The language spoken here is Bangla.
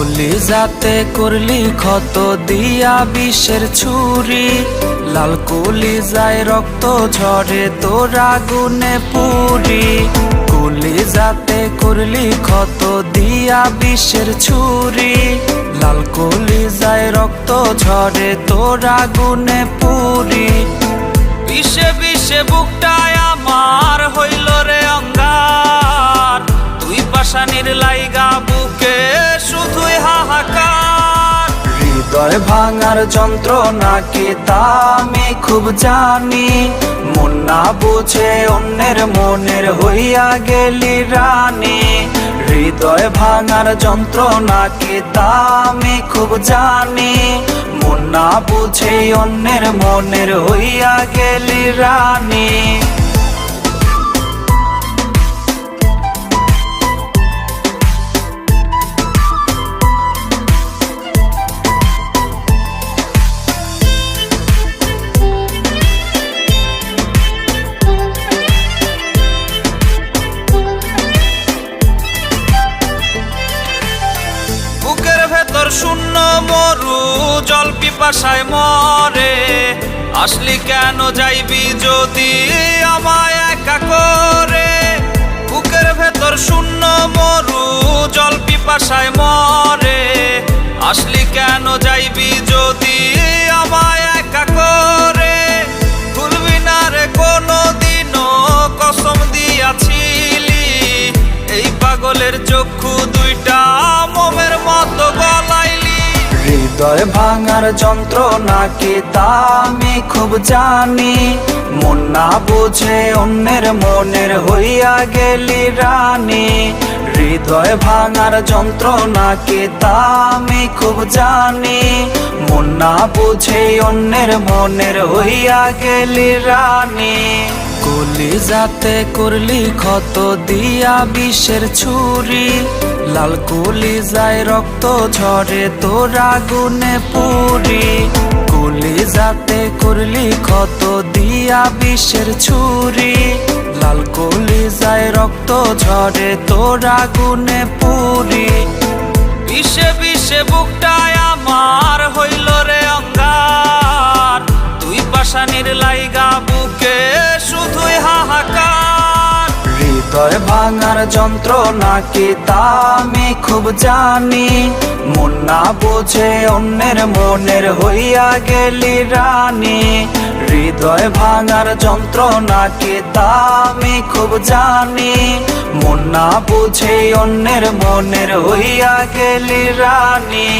কলিজাতে করলি ক্ষত দিয়া বিষের ছুরি, লাল কলিজায় রক্ত ঝরে তোর আগুনে পুরি। কলিজাতে করলি ক্ষত দিয়া বিষের ছুরি, লাল কলিজায় রক্ত ঝরে তোর আগুনে পুরি। বিষে বিষে বুকটায় আমার হইল রে অঙ্গার, তুই পাশানির লাইগা বুকে শুধুই হাহাকার। হৃদয় ভাঙার যন্ত্রণা কি তা আমি খুব জানি, মন না বুঝে অন্যের মনের হইয়া গেলি রানী। হৃদয় ভাঙার যন্ত্রণা কি তা আমি খুব জানি, মন না বুঝে অন্যের মনের হইয়া গেলি রানী। শূন্য মরু জল পিপাসায় মরে, আসলি কেন যাইবি যদি আমায় একা করে। বুকের ভেতর শূন্য মরু জল পিপাসায় মরে, আসলি কেন যাইবি যদি আমায় একা করে। ভুলবি না রে কোনো দিনও কসম দিয়াছিলি, এই পাগলের চক্ষু দুইটা মোমের মতো গলাইলি। হৃদয় ভাঙার যন্ত্রণা কি তা আমি খুব জানি, মন না বুঝে অন্যের মনের হইয়া গেলি রানী। হৃদয় ভাঙার যন্ত্রণা কি তা আমি খুব জানি, মন না বুঝে অন্যের মনের হইয়া গেলি রানী। কলিজাতে করলি ক্ষত দিয়া বিষের ছুরি, লাল কলিজায় রক্ত ঝরে তোর আগুনে পুরি। কলিজাতে করলি ক্ষত দিয়া বিষের ছুরি, লাল কলিজায় রক্ত ঝরে তোর আগুনে পুরি। বিষে বিষে বুকটায় আমার হইল রে অঙ্গার, তুই পাশানির লাইগা বুকে শুধুই হাহাকার। হৃদয় ভাঙার যন্ত্রণা কি তা আমি খুব জানি, মন না বুঝে অন্যের মনের হইয়া গেলি রানী। হৃদয় ভাঙার যন্ত্রণা কি তা আমি খুব জানি, মন না বুঝে অন্যের মনের হইয়া গেলি রানী।